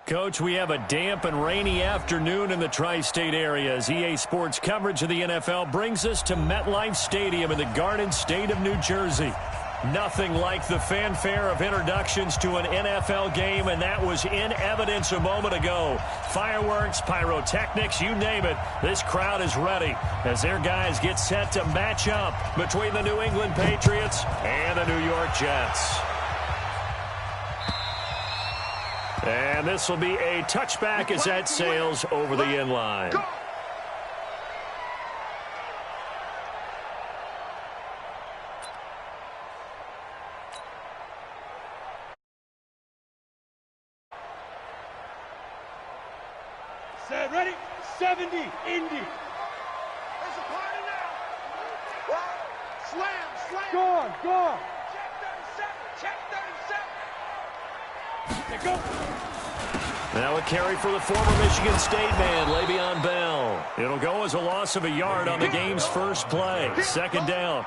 Coach, we have a damp and rainy afternoon in the tri-state area as EA Sports coverage of the NFL brings us to MetLife Stadium in the Garden State of New Jersey. Nothing like the fanfare of introductions to an NFL game, and that was in evidence a moment ago. Fireworks, pyrotechnics, you name it. This crowd is ready as their guys get set to match up between the New England Patriots and the New York Jets. And this will be a touchback as that sails over the end line. Set, ready? 70, Indy. There's a party now. Slam. Gone. Check 37. Let go. Now a carry for the former Michigan State man, Le'Veon Bell. It'll go as a loss of a yard on the game's first play. Second down.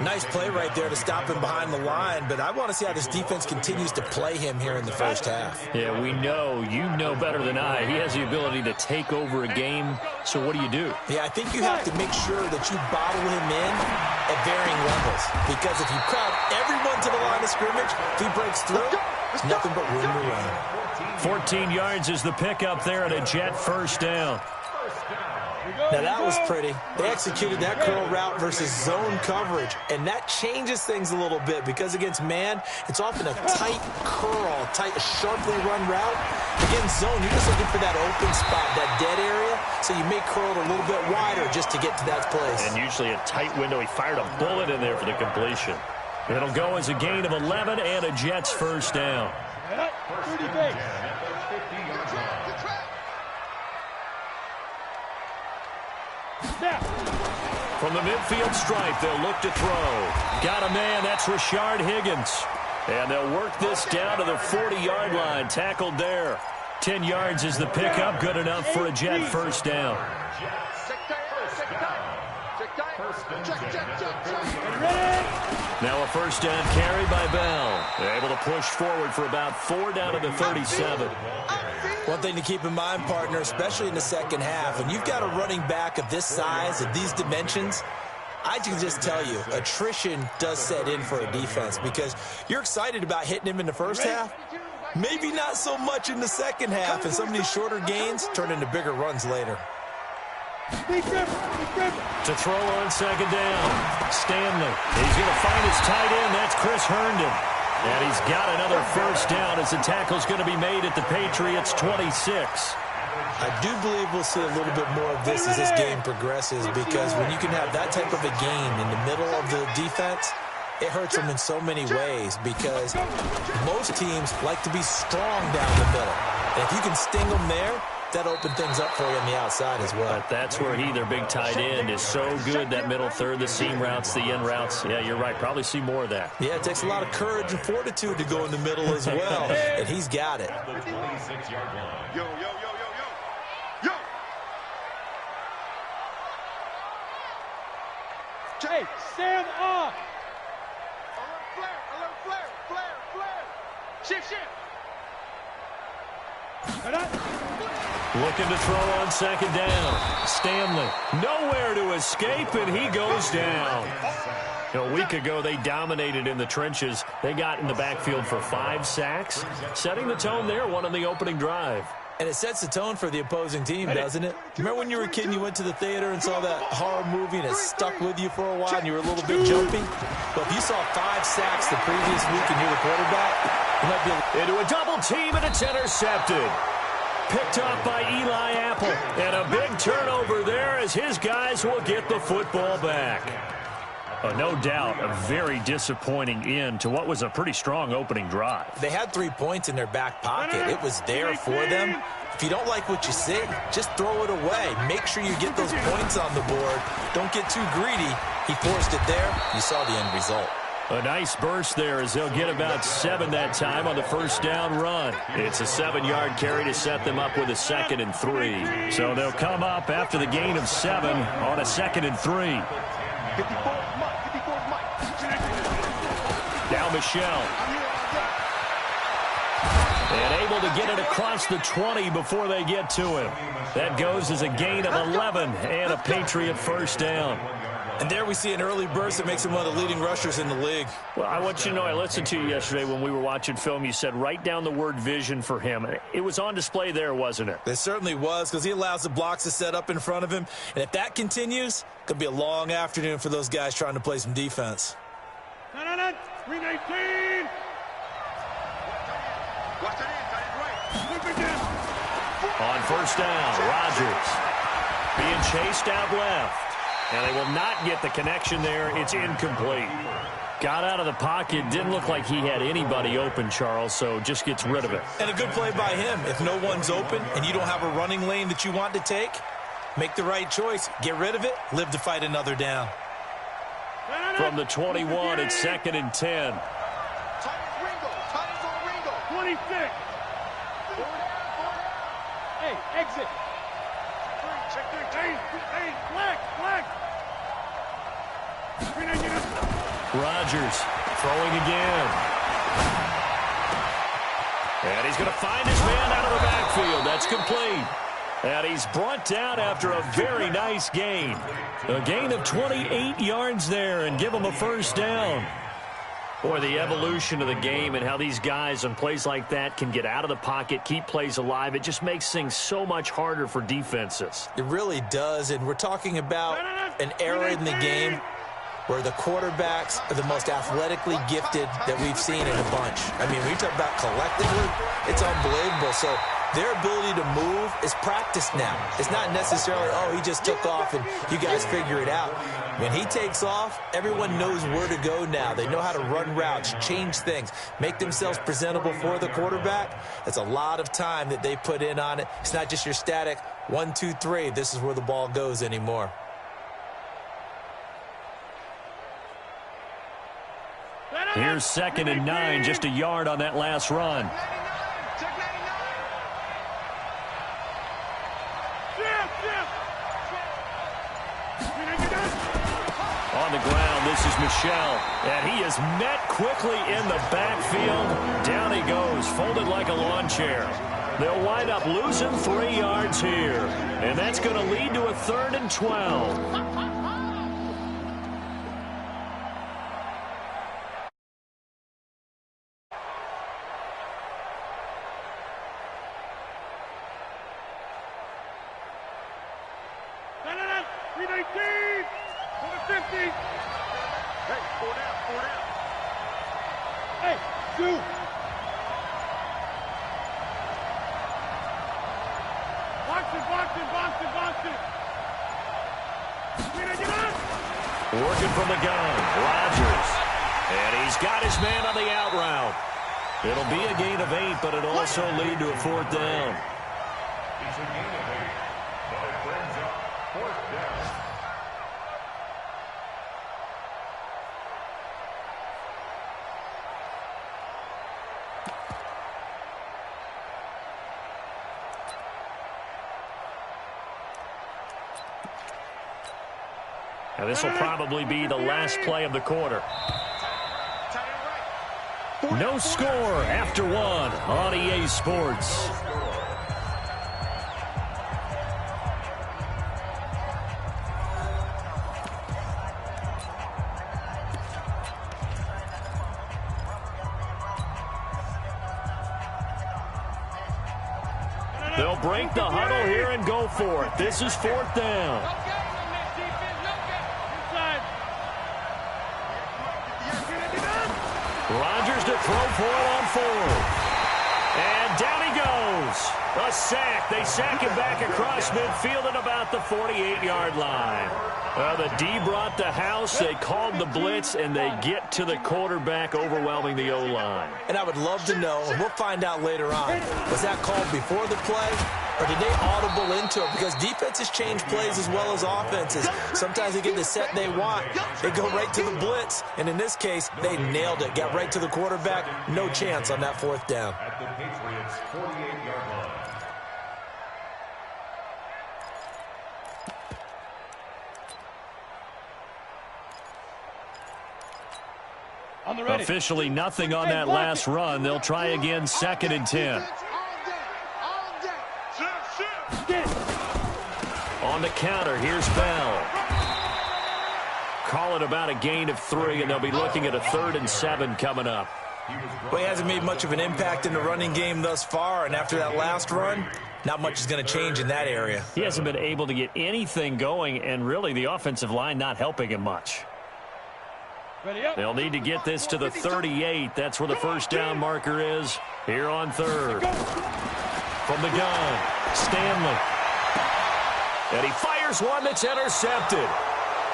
Nice play right there to stop him behind the line, but I want to see how this defense continues to play him here in the first half. Yeah, we know. You know better than I. He has the ability to take over a game, so what do? Yeah, I think you have to make sure that you bottle him in at varying levels, because if you crowd everyone to the line of scrimmage, if he breaks through, it's nothing but room to run. 14 yards is the pickup there at a Jet first down. Now, that was pretty. They executed that curl route versus zone coverage, and that changes things a little bit because against man, it's often a tight curl, sharply run route. Against zone, you're just looking for that open spot, that dead area, so you may curl it a little bit wider just to get to that place. And usually a tight window. He fired a bullet in there for the completion. It'll go as a gain of 11 and a Jets first down. 30 base. From the midfield stripe, they'll look to throw. Got a man, that's Rashard Higgins. And they'll work this down to the 40-yard line. Tackled there. 10 yards is the pickup. Good enough for a Jet first down. Now a first down carry by Bell. They're able to push forward for about 4 down to the 37. One thing to keep in mind, partner, especially in the second half, when you've got a running back of this size, of these dimensions, I can just tell you, attrition does set in for a defense because you're excited about hitting him in the first half. Maybe not so much in the second half, and some of these shorter gains turn into bigger runs later. To throw on second down, Stanley. He's going to find his tight end. That's Chris Herndon. And he's got another first down as the tackle's going to be made at the Patriots' 26. I do believe we'll see a little bit more of this as this game progresses because when you can have that type of a game in the middle of the defense, it hurts them in so many ways because most teams like to be strong down the middle. And if you can sting them there, that opened things up for you on the outside as well. But that's where their big tight end, is so good, that middle third, the seam routes, the in routes. Yeah, you're right. Probably see more of that. Yeah, it takes a lot of courage and fortitude to go in the middle as well, and he's got it. Yo. Hey, stand up. Alert flare. Shift. Looking to throw on second down. Stanley, nowhere to escape, and he goes down. A week ago, they dominated in the trenches. They got in the backfield for 5 sacks, setting the tone there, one on the opening drive. And it sets the tone for the opposing team, doesn't it? Remember when you were a kid and you went to the theater and saw that horror movie and it stuck with you for a while and you were a little bit jumpy? Well, if you saw 5 sacks the previous week and you're the quarterback, you might be into a double team, and it's intercepted. Picked up by Eli Apple. And a big turnover there as his guys will get the football back. No doubt a very disappointing end to what was a pretty strong opening drive. They had 3 points in their back pocket. It was there for them. If you don't like what you see, just throw it away. Make sure you get those points on the board. Don't get too greedy. He forced it there. You saw the end result. A nice burst there as they'll get about 7 that time on the first down run. It's a 7-yard carry to set them up with a 2nd and 3. So they'll come up after the gain of 7 on a 2nd and 3. Now Michelle. And able to get it across the 20 before they get to him. That goes as a gain of 11 and a Patriot first down. And there we see an early burst that makes him one of the leading rushers in the league. Well, I want you to know, I listened to you yesterday when we were watching film. You said write down the word vision for him. It was on display there, wasn't it? It certainly was, because he allows the blocks to set up in front of him. And if that continues, it could be a long afternoon for those guys trying to play some defense. 319. Watch that in, tight end right. On first down, Rodgers being chased out left. And they will not get the connection there. It's incomplete. Got out of the pocket. Didn't look like he had anybody open, Charles, so just gets rid of it. And a good play by him. If no one's open and you don't have a running lane that you want to take, make the right choice. Get rid of it. Live to fight another down. From the 21, it's 2nd and 10. Tight ends on Ringo. 26. Hey, exit. Check 3. Hey, flag. Rodgers throwing again. And he's going to find his man out of the backfield. That's complete. And he's brought down after a very nice gain. A gain of 28 yards there and give him a first down. Boy, the evolution of the game and how these guys on plays like that can get out of the pocket, keep plays alive, it just makes things so much harder for defenses. It really does, and we're talking about an era in the game where the quarterbacks are the most athletically gifted that we've seen in a bunch. I mean, when you talk about collectively, it's unbelievable. So their ability to move is practiced now. It's not necessarily, oh, he just took off and you guys figure it out. When he takes off, everyone knows where to go now. They know how to run routes, change things, make themselves presentable for the quarterback. That's a lot of time that they put in on it. It's not just your static 1, 2, 3. This is where the ball goes anymore. Here's 2nd and 9, just a yard on that last run. Check 99. On the ground, this is Michel. And he is met quickly in the backfield. Down he goes, folded like a lawn chair. They'll wind up losing 3 yards here. And that's going to lead to a 3rd and 12. Working from the gun, Rodgers. And he's got his man on the out route. It'll be a gain of 8, but it'll also lead to a 4th down. It's a gain of 8, but it brings up 4th down. Now this will probably be the last play of the quarter. No score after 1 on EA Sports. They'll break the huddle here and go for it. This is 4th down. Rodgers to throw for it on 4th. And down he goes. A sack. They sack him back across midfield at about the 48-yard line. The D brought the house. They called the blitz, and they get to the quarterback, overwhelming the O-line. And I would love to know, and we'll find out later on, was that called before the play, or did they audible into it? Because defenses change plays as well as offenses. Sometimes they get the set they want. They go right to the blitz. And in this case, they nailed it. Got right to the quarterback. No chance on that 4th down. At the Patriots' 48-yard line. Officially nothing on that last run. They'll try again, 2nd and 10. On the counter, here's Bell. Call it about a gain of 3, and they'll be looking at a 3rd and 7 coming up. Well, he hasn't made much of an impact in the running game thus far, and after that last run, not much is going to change in that area. He hasn't been able to get anything going, and really the offensive line not helping him much. They'll need to get this to the 38. That's where the first down marker is here on 3rd. From the gun, Stanley. And he fires one that's intercepted.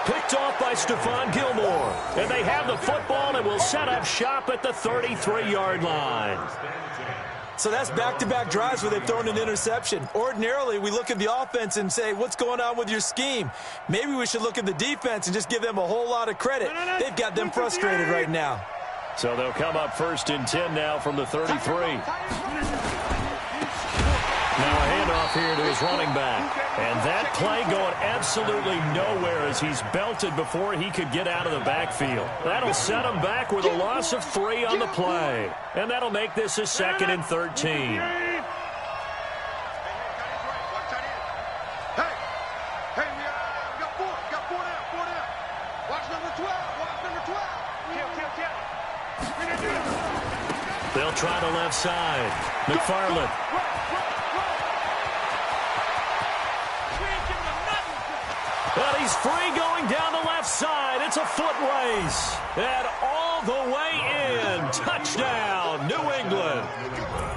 Picked off by Stephon Gilmore. And they have the football and will set up shop at the 33-yard line. So that's back-to-back drives where they've thrown an interception. Ordinarily, we look at the offense and say, what's going on with your scheme? Maybe we should look at the defense and just give them a whole lot of credit. They've got them frustrated right now. So they'll come up 1st and 10 now from the 33. Now a handoff here to his running back. And that play going absolutely nowhere as he's belted before he could get out of the backfield. That'll set him back with a loss of 3 on the play. And that'll make this a 2nd and 13. They'll try the left side. McFarland. But he's free going down the left side. It's a foot race. And all the way in. Touchdown, New England.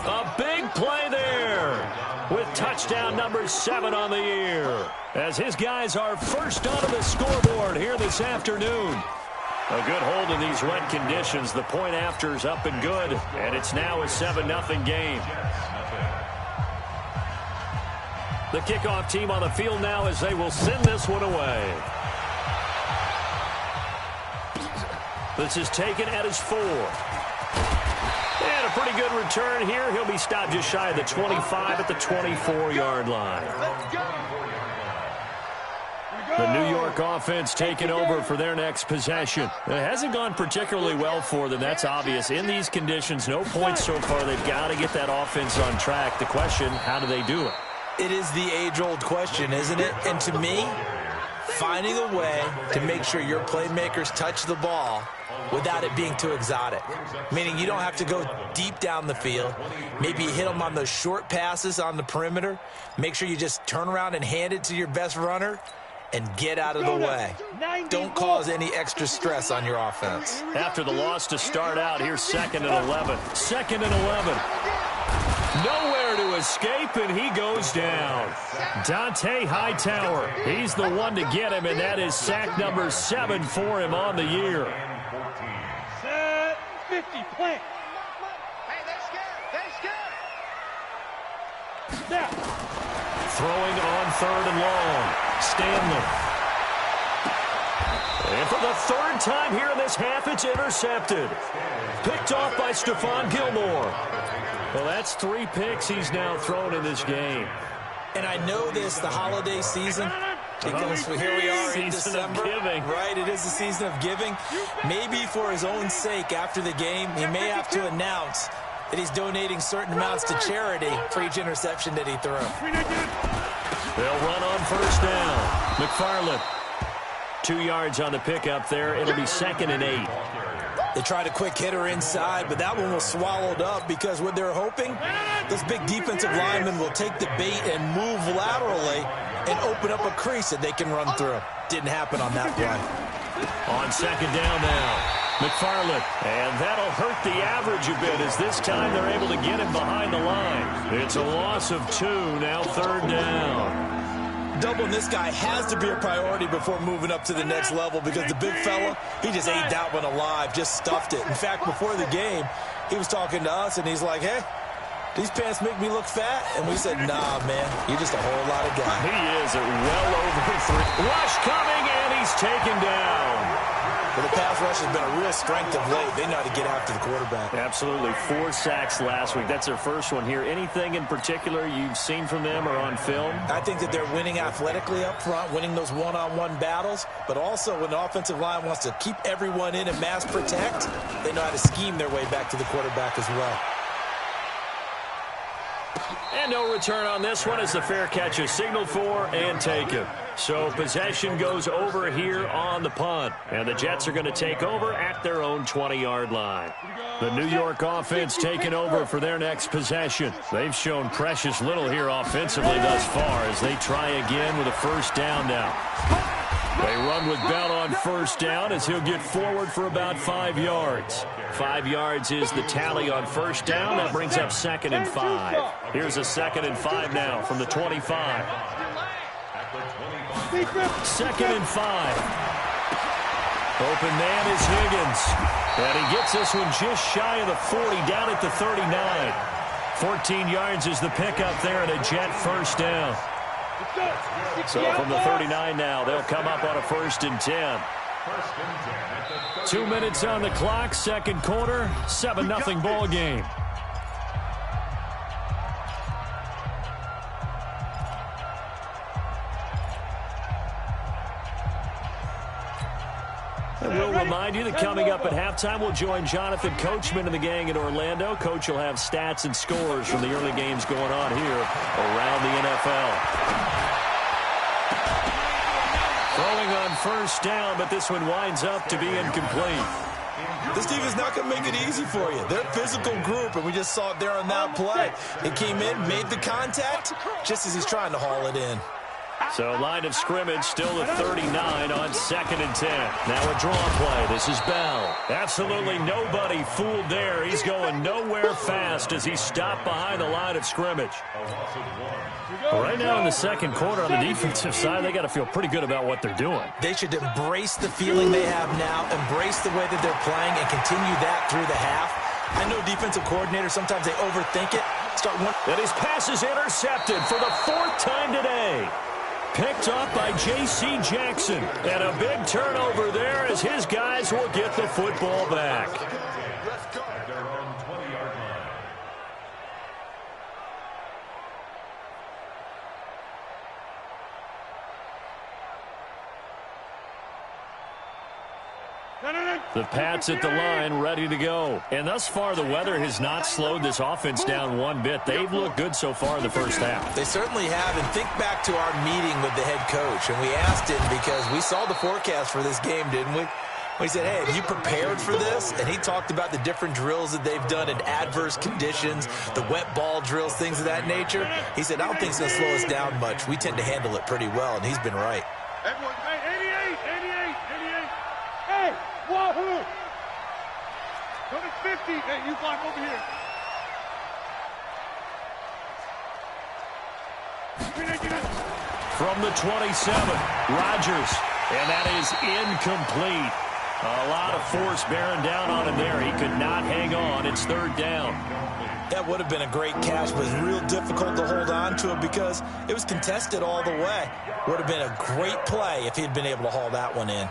A big play there with touchdown number 7 on the year. As his guys are first onto the scoreboard here this afternoon. A good hold in these wet conditions. The point after is up and good. And it's now a 7-0 game. The kickoff team on the field now as they will send this one away. This is taken at his 4. And a pretty good return here. He'll be stopped just shy of the 25 at the 24-yard line. The New York offense taking over for their next possession. It hasn't gone particularly well for them. That's obvious. In these conditions, no points so far. They've got to get that offense on track. The question, how do they do it? It is the age-old question, isn't it? And to me, finding a way to make sure your playmakers touch the ball without it being too exotic. Meaning you don't have to go deep down the field. Maybe you hit them on those short passes on the perimeter. Make sure you just turn around and hand it to your best runner and get out of the way. Don't cause any extra stress on your offense. After the loss to start out, here's 2nd and 11. 2nd and 11. Nowhere to escape, and he goes down. Dante Hightower, he's the one to get him, and that is sack number 7 for him on the year. Set 50, plant. Hey, they're scared. Snap. Throwing on 3rd and long. Stanley. And for the 3rd time here in this half, it's intercepted. Picked off by Stephon Gilmore. Well, that's 3 picks he's now thrown in this game. And I know this, the holiday season, because here we are in December. Season of giving. Right, it is the season of giving. Maybe for his own sake after the game, he may have to announce that he's donating certain amounts to charity for each interception that he threw. They'll run on 1st down. McFarland. 2 yards on the pickup there. It'll be 2nd and 8. They tried a quick hitter inside, but that one was swallowed up because what they're hoping, those big defensive linemen will take the bait and move laterally and open up a crease that they can run through. Didn't happen on that play. On 2nd down now, McFarland. And that'll hurt the average a bit as this time they're able to get him behind the line. It's a loss of 2, now 3rd down. Doubling this guy has to be a priority before moving up to the next level because the big fella, he just ate that one alive, just stuffed it. In fact, before the game, he was talking to us, and he's like, hey, these pants make me look fat? And we said, nah, man, you're just a whole lot of guy. He is at well over 3. Rush coming, and he's taken down. Well, the pass rush has been a real strength of late. They know how to get after the quarterback. Absolutely. 4 sacks last week. That's their first one here. Anything in particular you've seen from them or on film? I think that they're winning athletically up front, winning those one-on-one battles, but also when the offensive line wants to keep everyone in and mass protect, they know how to scheme their way back to the quarterback as well. And no return on this one as the fair catch is signaled for and taken. So possession goes over here on the punt. And the Jets are going to take over at their own 20-yard line. The New York offense taking over for their next possession. They've shown precious little here offensively thus far as they try again with a first down now. They run with Bell on first down as he'll get forward for about 5 yards. 5 yards is the tally on first down. That brings up 2nd and 5. Here's a 2nd and 5 now from the 25. 2nd and 5. Open man is Higgins. And he gets this one just shy of the 40, down at the 39. 14 yards is the pickup there and a Jet first down. So from the 39 now, they'll come up on a 1st and 10. 2 minutes on the clock, second quarter, 7-0 ball game. And we'll remind you that coming up at halftime, we'll join Jonathan Coachman and the gang in Orlando. Coach will have stats and scores from the early games going on here around the NFL. Throwing on first down, but this one winds up to be incomplete. This team is not going to make it easy for you. They're a physical group, and we just saw it there on that play. It came in, made the contact, just as he's trying to haul it in. So line of scrimmage still at 39 on 2nd and 10. Now a draw play. This is Bell. Absolutely nobody fooled there. He's going nowhere fast as he stopped behind the line of scrimmage. Right now in the second quarter on the defensive side, they got to feel pretty good about what they're doing. They should embrace the feeling they have now, embrace the way that they're playing, and continue that through the half. I know defensive coordinators, sometimes they overthink it. And his pass is intercepted for the 4th time today. Picked up by J.C. Jackson. And a big turnover there as his guys will get the football back. The Pats at the line, ready to go. And thus far, the weather has not slowed this offense down one bit. They've looked good so far in the first half. They certainly have. And think back to our meeting with the head coach. And we asked him because we saw the forecast for this game, didn't we? We said, hey, have you prepared for this? And he talked about the different drills that they've done in adverse conditions, the wet ball drills, things of that nature. He said, I don't think it's going to slow us down much. We tend to handle it pretty well, and he's been right. Everyone, hey, 88. Hey, wahoo! Go to 50. Hey, you block over here. From the 27, Rodgers, and that is incomplete. A lot of force bearing down on him there. He could not hang on. It's 3rd down. That would have been a great catch, but it's real difficult to hold on to it because it was contested all the way. Would have been a great play if he'd been able to haul that one in.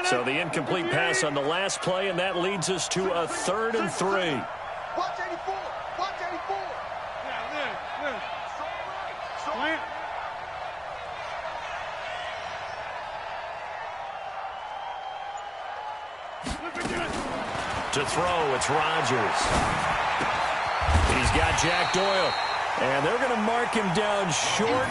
So the incomplete pass on the last play, and that leads us to a 3rd and 3. Watch 84. Watch 84. Yeah, live. Slant. To throw, it's Rodgers. He's got Jack Doyle. And they're going to mark him down short,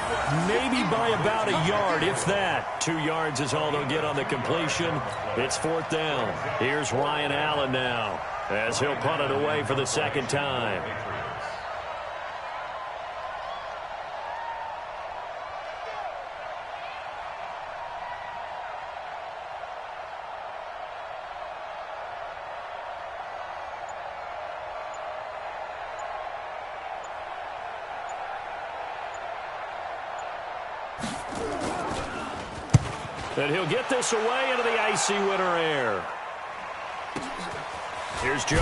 maybe by about a yard, if that. 2 yards is all they'll get on the completion. It's 4th down. Here's Ryan Allen now as he'll punt it away for the 2nd time. And he'll get this away into the icy winter air. Here's Jones.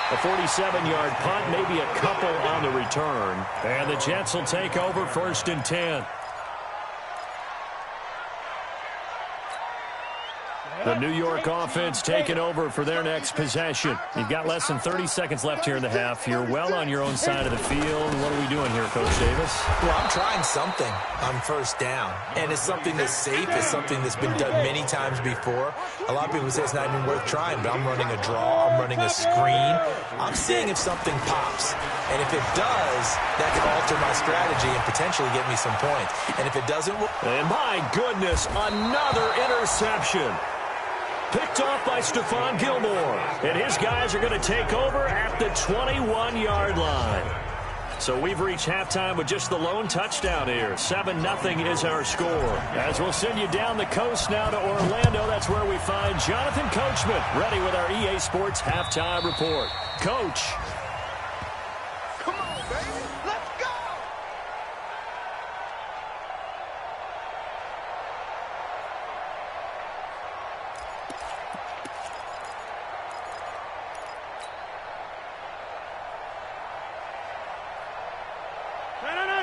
A 47-yard punt, maybe a couple on the return. And the Jets will take over 1st and 10. The New York offense taking over for their next possession. You've got less than 30 seconds left here in the half. You're well on your own side of the field. What are we doing here, Coach Davis? Well, I'm trying something on first down, and it's something that's safe. It's something that's been done many times before. A lot of people say it's not even worth trying, but I'm running a draw. I'm running a screen. I'm seeing if something pops, and if it does, that could alter my strategy and potentially get me some points. And if it doesn't... And my goodness, another interception. Picked off by Stephon Gilmore. And his guys are going to take over at the 21-yard line. So we've reached halftime with just the lone touchdown here. 7-0 is our score. As we'll send you down the coast now to Orlando, that's where we find Jonathan Coachman, ready with our EA Sports halftime report. Coach. Come on, baby. Let's go.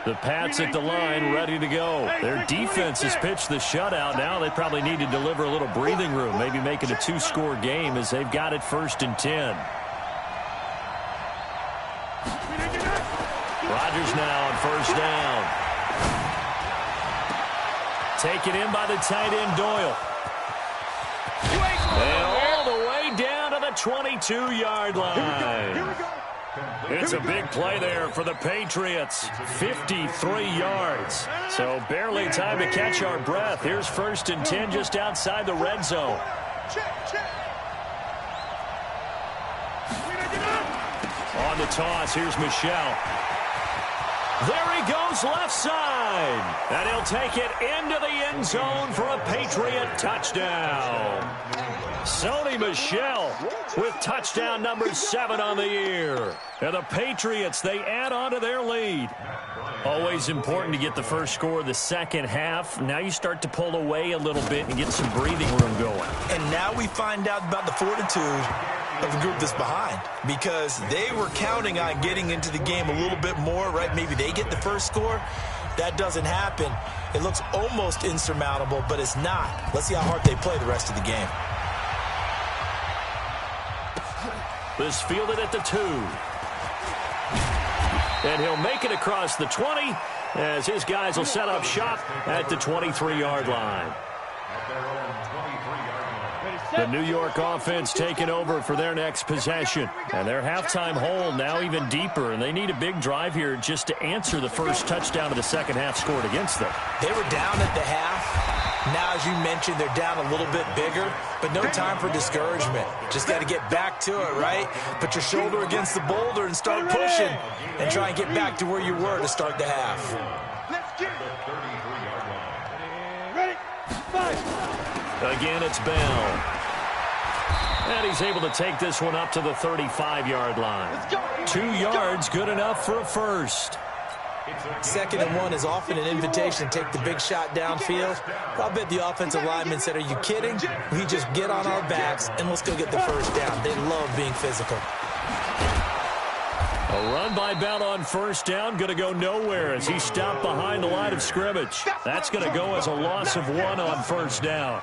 The Pats at the line, ready to go. Their defense has pitched the shutout. Now they probably need to deliver a little breathing room, maybe make it a 2-score game as they've got it 1st and 10. Rodgers now on 1st down. Taken in by the tight end, Doyle. And all the way down to the 22-yard line. Here we go. It's a big play there for the Patriots. 53 yards. So barely time to catch our breath. Here's 1st and 10 just outside the red zone. Check. On the toss, here's Michel. There he goes left side. And he'll take it into the end zone for a Patriot touchdown. Sony Michel with touchdown number 7 on the year. And the Patriots, they add on to their lead. Always important to get the first score of the second half. Now you start to pull away a little bit and get some breathing room going. And now we find out about the fortitude of the group that's behind, because they were counting on getting into the game a little bit more, right? Maybe they get the first score. That doesn't happen. It looks almost insurmountable, but it's not. Let's see how hard they play the rest of the game. This fielded at the 2. And he'll make it across the 20 as his guys will set up shop at the 23-yard line. The New York offense taking over for their next possession. And their halftime hole now even deeper, and they need a big drive here just to answer the first touchdown of the second half scored against them. They were down at the half. Now, as you mentioned, they're down a little bit bigger, but no time for discouragement. Just got to get back to it, right? Put your shoulder against the boulder and start pushing and try and get back to where you were to start the half. Let's get it. Ready? Five. Again, it's Bell. And he's able to take this one up to the 35-yard line. 2 yards, good enough for a first. 2nd and 1 is often an invitation to take the big shot downfield. I'll bet the offensive lineman said, are you kidding? We just get on our backs and let's go get the first down. They love being physical. A run by Bell on 1st down, going to go nowhere as he stopped behind the line of scrimmage. That's going to go as a loss of 1 on 1st down.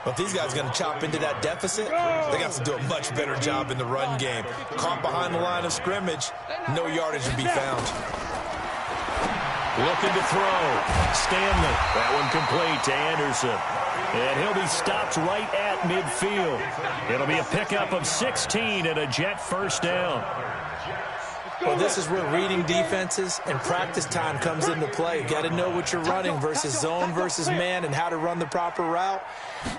Well, if these guys are going to chop into that deficit, they got to do a much better job in the run game. Caught behind the line of scrimmage, no yardage to be found. Looking to throw. Stanley. That one complete to Anderson. And he'll be stopped right at midfield. It'll be a pickup of 16 and a Jet 1st down. Well, this is where reading defenses and practice time comes into play. You got to know what you're running versus zone versus man and how to run the proper route.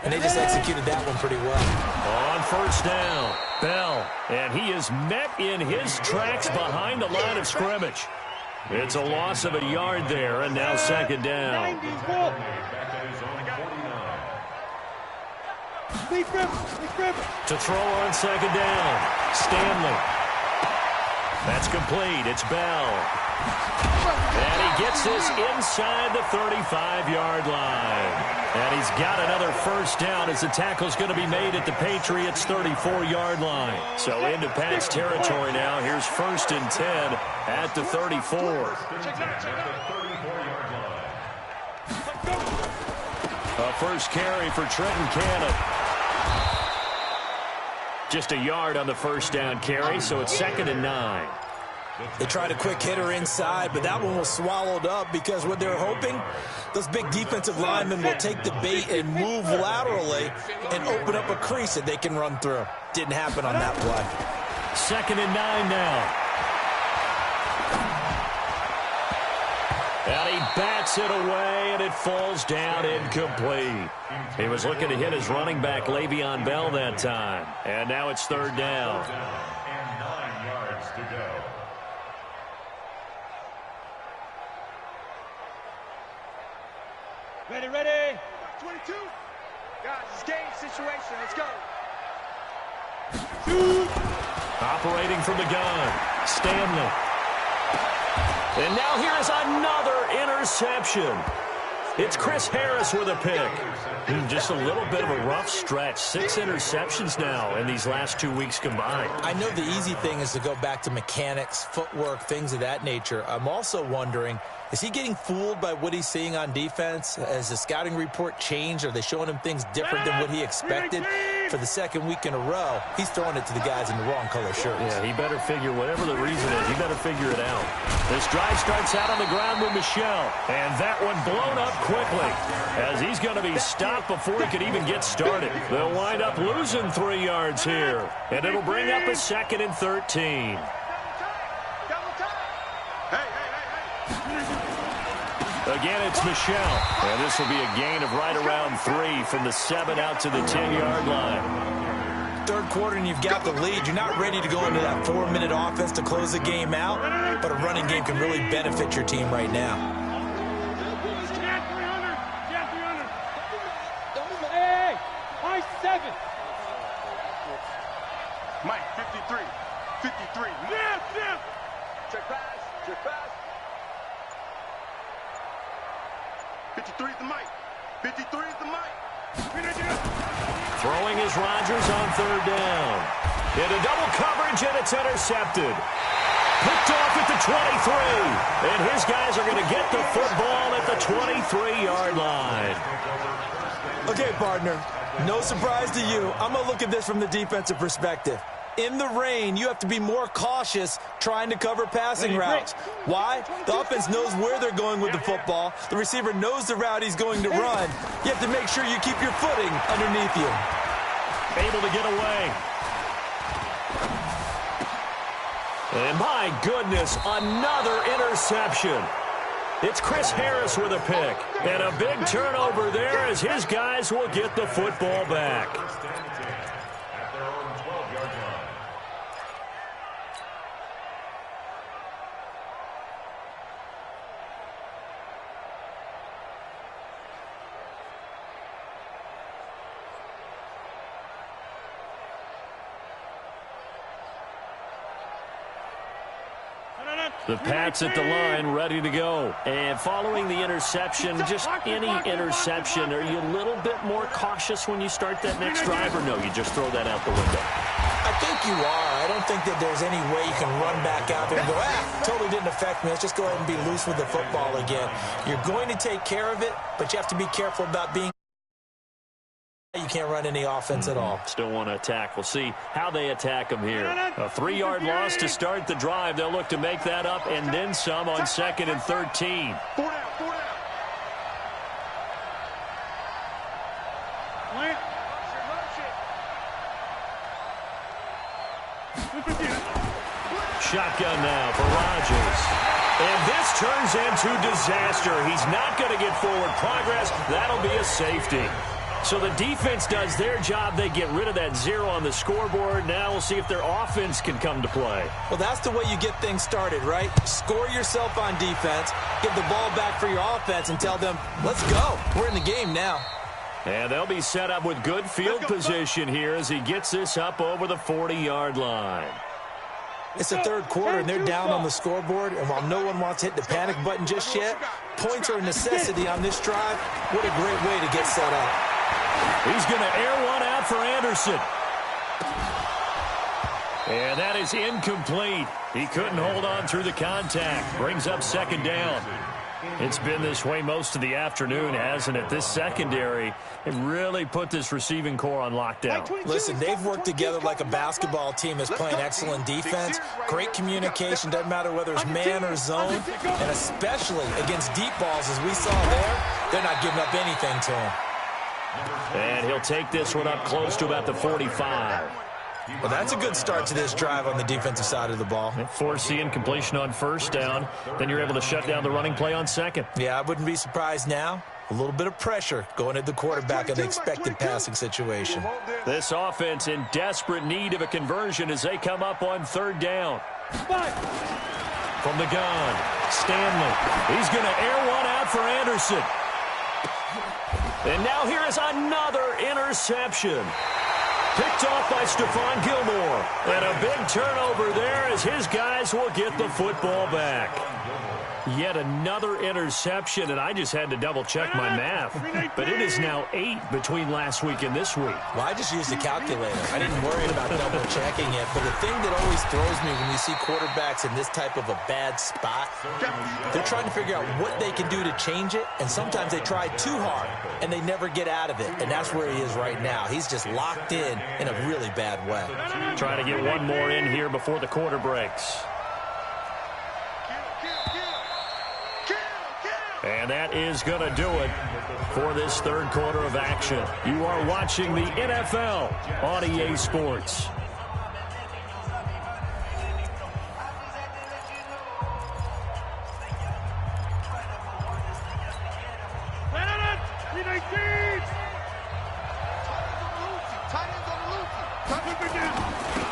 And they just executed that one pretty well. On 1st down, Bell. And he is met in his tracks behind the line of scrimmage. It's a loss of a yard there, and now 2nd down. To throw on 2nd down, Stanley. That's complete. It's Bell. And he gets this inside the 35-yard line. And he's got another 1st down as the tackle's going to be made at the Patriots' 34-yard line. So into Pats territory now. Here's 1st and 10 at the 34. A first carry for Trenton Cannon. Just a yard on the first down carry, so it's 2nd and 9. They tried a quick hitter inside, but that one was swallowed up because what they're hoping, those big defensive linemen will take the bait and move laterally and open up a crease that they can run through. Didn't happen on that play. 2nd and 9 now. And he bats it away, and it falls down incomplete. He was looking to hit his running back, Le'Veon Bell, that time. And now it's 3rd down. And 9 yards to go. Ready, ready. 22. Guys, it's game situation. Let's go. Operating from the gun, Stanley. And now here's another interception. It's Chris Harris with a pick. Just a little bit of a rough stretch. 6 interceptions now in these last 2 weeks combined. I know the easy thing is to go back to mechanics, footwork, things of that nature. I'm also wondering, is he getting fooled by what he's seeing on defense? Has the scouting report changed? Are they showing him things different than what he expected? For the 2nd week in a row, he's throwing it to the guys in the wrong color shirts. Yeah, he better figure, whatever the reason is, he better figure it out. This drive starts out on the ground with Michel, and that one blown up quickly as he's going to be stopped before he could even get started. They'll wind up losing 3 yards here, and it'll bring up a 2nd and 13. Again, it's Michel. And this will be a gain of right around 3 from the 7 out to the 10-yard line. 3rd quarter and you've got the lead. You're not ready to go into that 4-minute offense to close the game out, but a running game can really benefit your team right now. Hey, Mike 7. Mike, 53. 53. Left. Check pass. 53 is the mic. 53 is the mic. Throwing is Rodgers on 3rd down. Into double coverage, and it's intercepted. Picked off at the 23. And his guys are going to get the football at the 23-yard line. Okay, partner, no surprise to you. I'm going to look at this from the defensive perspective. In the rain, you have to be more cautious trying to cover passing routes. Why? The offense knows where they're going with the football. The receiver knows the route he's going to run. You have to make sure you keep your footing underneath you. Able to get away. And my goodness, another interception. It's Chris Harris with a pick. And a big turnover there as his guys will get the football back. The Pats at the line, ready to go. And following the interception, just any interception, are you a little bit more cautious when you start that next drive, or no, you just throw that out the window? I think you are. I don't think that there's any way you can run back out there and go, totally didn't affect me. Let's just go ahead and be loose with the football again. You're going to take care of it, but you have to be careful about being. You can't run any offense at all. Still want to attack. We'll see how they attack them here. A 3-yard loss to start the drive. They'll look to make that up and then some on 2nd and 13. 4 down. Shotgun now for Rodgers. And this turns into disaster. He's not going to get forward progress. That'll be a safety. So the defense does their job. They get rid of that 0 on the scoreboard. Now we'll see if their offense can come to play. Well, that's the way you get things started, right? Score yourself on defense, get the ball back for your offense, and tell them, let's go. We're in the game now. And they'll be set up with good field position here as he gets this up over the 40-yard line. It's the 3rd quarter, and they're down on the scoreboard. And while no one wants to hit the panic button just yet, points are a necessity on this drive. What a great way to get set up. He's going to air one out for Anderson. And that is incomplete. He couldn't hold on through the contact. Brings up 2nd down. It's been this way most of the afternoon, hasn't it? This secondary, it really put this receiving core on lockdown. Listen, they've worked together like a basketball team that's playing excellent defense. Great communication, doesn't matter whether it's man or zone. And especially against deep balls, as we saw there, they're not giving up anything to him. And he'll take this one up close to about the 45. Well, that's a good start to this drive on the defensive side of the ball. Force the incompletion on first down. Then you're able to shut down the running play on second. Yeah, I wouldn't be surprised now. A little bit of pressure going at the quarterback in the expected passing situation. This offense in desperate need of a conversion as they come up on third down. From the gun, Stanley. He's going to air one out for Anderson. And now here is another interception. Picked off by Stephon Gilmore. And a big turnover there as his guys will get the football back. Yet another interception, and I just had to double-check my math. But it is now 8 between last week and this week. Well, I just used a calculator. I didn't worry about double-checking it. But the thing that always throws me when you see quarterbacks in this type of a bad spot, they're trying to figure out what they can do to change it, and sometimes they try too hard, and they never get out of it. And that's where he is right now. He's just locked in a really bad way. Trying to get one more in here before the quarter breaks. And that is going to do it for this third quarter of action. You are watching the NFL on EA Sports.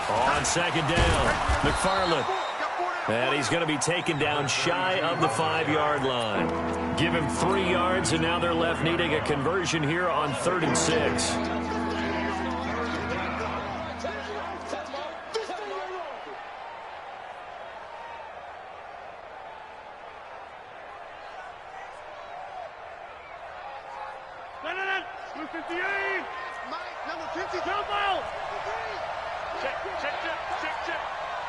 On second down, McFarland. And he's going to be taken down shy of the 5-yard line. Give him 3 yards, and now they're left needing a conversion here on 3rd and 6.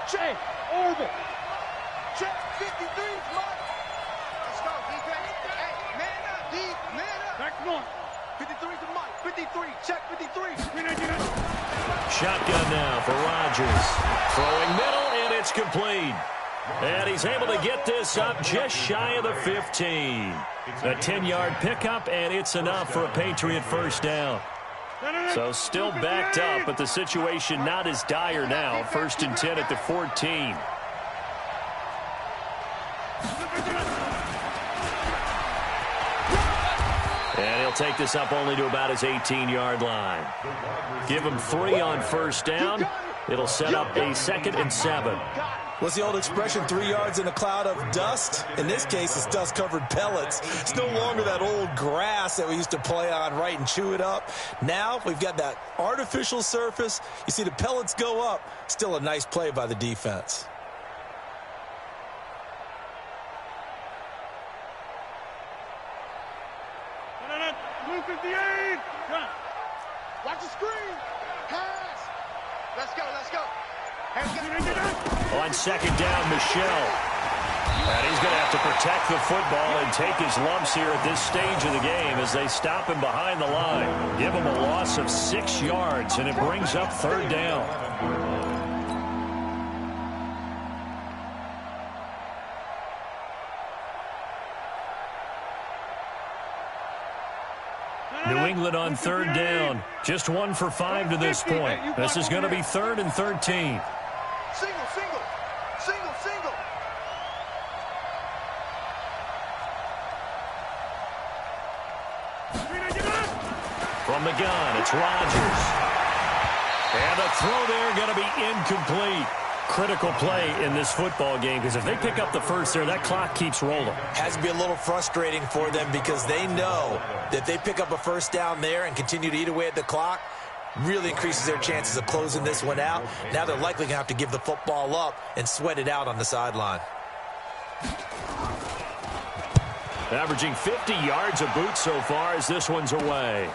Check. Over. Check. 53. Mike. Let's go, defense. Hey, man up, D. Man up. Back to one. 53 to Mike. 53. Check 53. Shotgun now for Rodgers. Throwing middle, and it's complete. And he's able to get this up just shy of the 15. A 10-yard pickup, and it's enough for a Patriot first down. So still backed up, but the situation not as dire now. 1st and 10 at the 14. And he'll take this up only to about his 18-yard line. Give him 3 on first down. It'll set up a 2nd and 7. What's the old expression, 3 yards in a cloud of dust? In this case, it's dust-covered pellets. It's no longer that old grass that we used to play on, right, and chew it up. Now we've got that artificial surface. You see the pellets go up. Still a nice play by the defense. Watch the screen. Pass. Let's go, let's go. On second down, Michelle. And he's going to have to protect the football and take his lumps here at this stage of the game as they stop him behind the line. Give him a loss of 6 yards, and it brings up 3rd down. New England on 3rd down. Just 1 for 5 to this point. This is going to be 3rd and 13. Single, single, single, single. From the gun, it's Rodgers. And the throw there going to be incomplete. Critical play in this football game because if they pick up the first there, that clock keeps rolling. Has to be a little frustrating for them because they know that they pick up a first down there and continue to eat away at the clock, really increases their chances of closing this one out. Now they're likely going to have to give the football up and sweat it out on the sideline. Averaging 50 yards a boot so far as this one's away.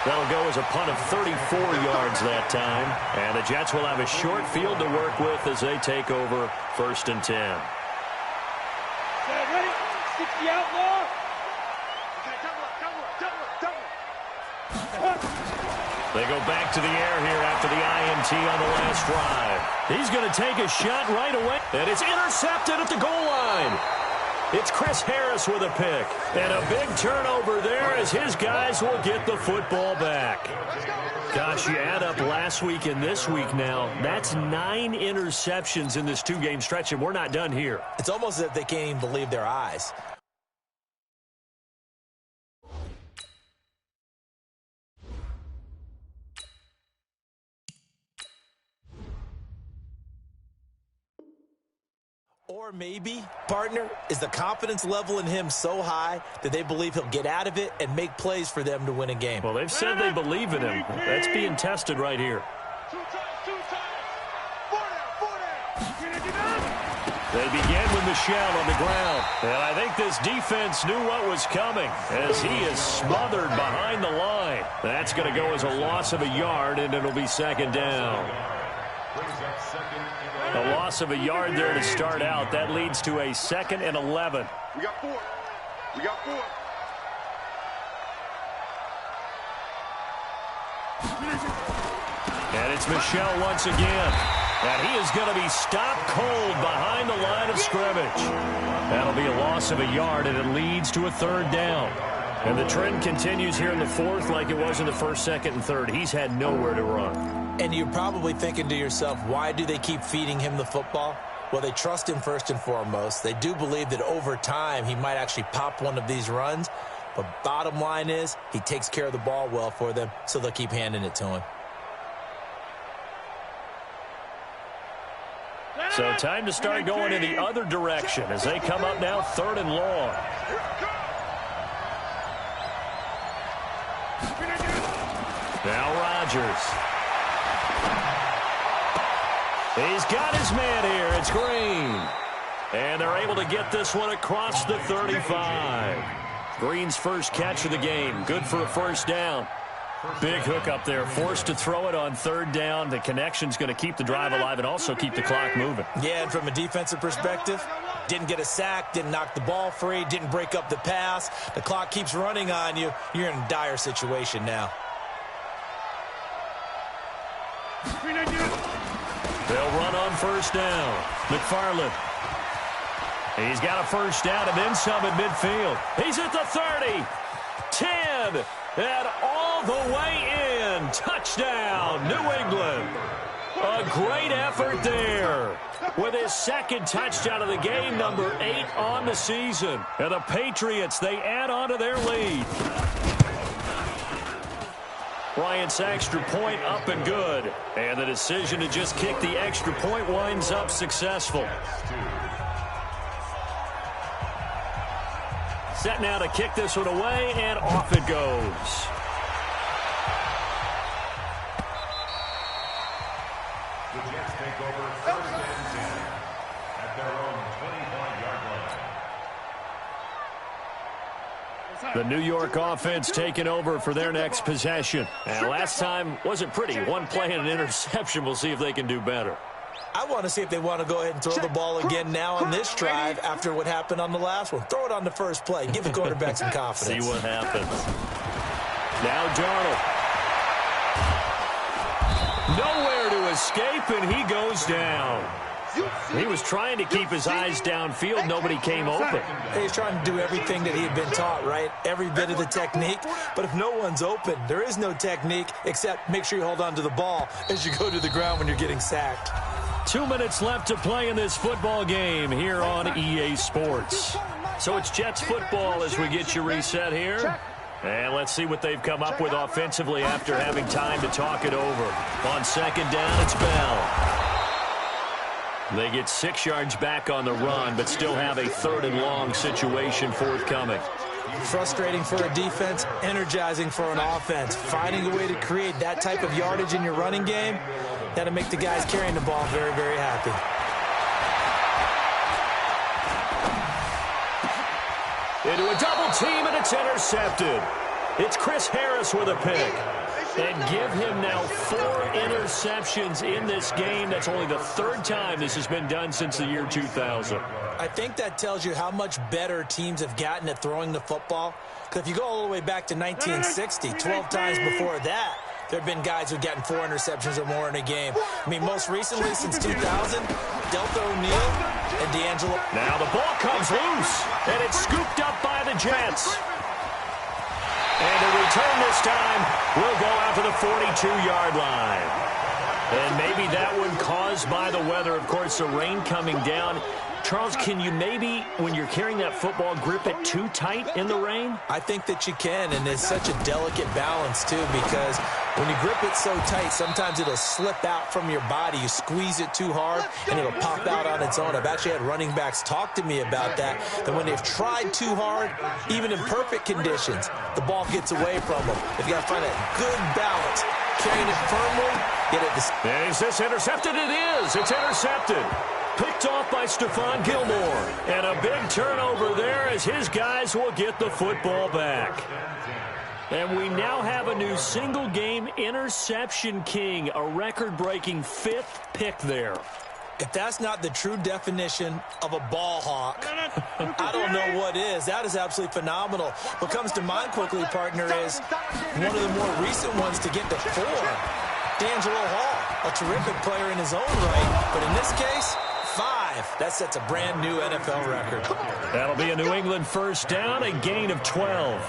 That'll go as a punt of 34 yards that time. And the Jets will have a short field to work with as they take over 1st and 10. 360 outlaw. They go back to the air here after the INT on the last drive. He's going to take a shot right away, and it's intercepted at the goal line. It's Chris Harris with a pick, and a big turnover there as his guys will get the football back. Gosh, you add up last week and this week now, that's 9 interceptions in this 2-game stretch, and we're not done here. It's almost as if they can't even believe their eyes. Or maybe, partner, is the confidence level in him so high that they believe he'll get out of it and make plays for them to win a game? Well, they've said they believe in him. That's being tested right here. They begin with Michel on the ground. And I think this defense knew what was coming as he is smothered behind the line. That's going to go as a loss of a yard, and it'll be second down. A loss of a yard there to start out. That leads to a 2nd and 11. We got 4. We got 4. And it's Michel once again. And he is going to be stopped cold behind the line of scrimmage. That'll be a loss of a yard, and it leads to a 3rd down. And the trend continues here in the 4th like it was in the 1st, 2nd, and 3rd. He's had nowhere to run. And you're probably thinking to yourself, why do they keep feeding him the football? Well, they trust him first and foremost. They do believe that over time he might actually pop one of these runs. But bottom line is he takes care of the ball well for them, so they'll keep handing it to him. So time to start going in the other direction as they come up now 3rd and long. Now Rodgers. He's got his man here. It's Green. And they're able to get this one across the 35. Green's first catch of the game. Good for a 1st down. Big hook up there. Forced to throw it on 3rd down. The connection's going to keep the drive alive and also keep the clock moving. Yeah, and from a defensive perspective, didn't get a sack, didn't knock the ball free, didn't break up the pass. The clock keeps running on you. You're in a dire situation now. They'll run on 1st down. McFarland. He's got a 1st down and then some at midfield. He's at the 30, 10, and all the way in. Touchdown, New England. A great effort there with his 2nd touchdown of the game, number 8 on the season. And the Patriots, they add on to their lead. Bryant's extra point up and good. And the decision to just kick the extra point winds up successful. Set now to kick this one away, and off it goes. The Jets take over 1st and 10 at their own 25-yard line. The New York offense taking over for their next possession. And last time wasn't pretty. One play and an interception. We'll see if they can do better. I want to see if they want to go ahead and throw the ball again now on this drive after what happened on the last one. Throw it on the first play. Give the quarterback some confidence. See what happens. Now Darnold. Nowhere to escape, and he goes down. He was trying to keep his eyes downfield. Nobody came open. He's trying to do everything that he had been taught, right? Every bit of the technique. But if no one's open, there is no technique except make sure you hold on to the ball as you go to the ground when you're getting sacked. 2 minutes left to play in this football game here on EA Sports. So it's Jets football as we get you reset here. And let's see what they've come up with offensively after having time to talk it over. On 2nd down, it's Bell. They get 6 yards back on the run, but still have a 3rd and long situation forthcoming. Frustrating for a defense, energizing for an offense. Finding a way to create that type of yardage in your running game, that'll make the guys carrying the ball very, very happy. Into a double team, and it's intercepted. It's Chris Harris with a pick. And give him now 4 interceptions in this game. That's only the 3rd time this has been done since the year 2000. I think that tells you how much better teams have gotten at throwing the football. Because if you go all the way back to 1960, 12 times before that, there have been guys who've gotten 4 interceptions or more in a game. I mean, most recently, since 2000, Delta O'Neal and D'Angelo. Now the ball comes loose, and it's scooped up by the Jets. And the return this time will go out to the 42-yard line. And maybe that one caused by the weather. Of course, the rain coming down. Charles, can you maybe, when you're carrying that football, grip it too tight in the rain? I think that you can, and it's such a delicate balance, too, because when you grip it so tight, sometimes it'll slip out from your body. You squeeze it too hard, and it'll pop out on its own. I've actually had running backs talk to me about that when they've tried too hard, even in perfect conditions, the ball gets away from them. If you got to find a good balance, carrying it firmly, get it. Is this intercepted? It is. It's intercepted. Picked off by Stephon Gilmore. And a big turnover there as his guys will get the football back. And we now have a new single-game interception king, a record-breaking 5th pick there. If that's not the true definition of a ball hawk, I don't know what is. That is absolutely phenomenal. What comes to mind quickly, partner, is one of the more recent ones to get to 4. D'Angelo Hall, a terrific player in his own right, but in this case, 5. That sets a brand new NFL record. That'll be a New England first down, a gain of 12.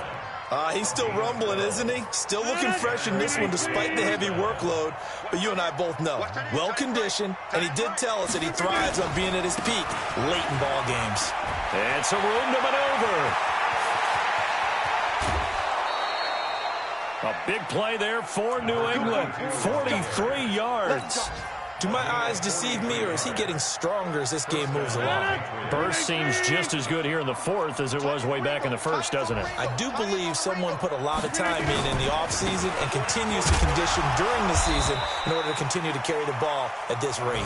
He's still rumbling, isn't he? Still looking fresh in this one despite the heavy workload. But you and I both know, well-conditioned, and he did tell us that he thrives on being at his peak late in ball games. And some room to maneuver. A big play there for New England. 43 yards. Do my eyes deceive me, or is he getting stronger as this game moves along? Burst seems just as good here in the 4th as it was way back in the 1st, doesn't it? I do believe someone put a lot of time in the offseason and continues to condition during the season in order to continue to carry the ball at this rate.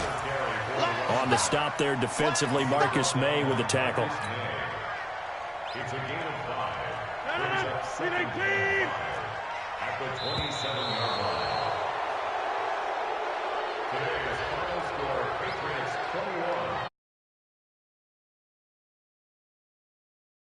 On the stop there defensively, Marcus May with the tackle. It's a gain of 5.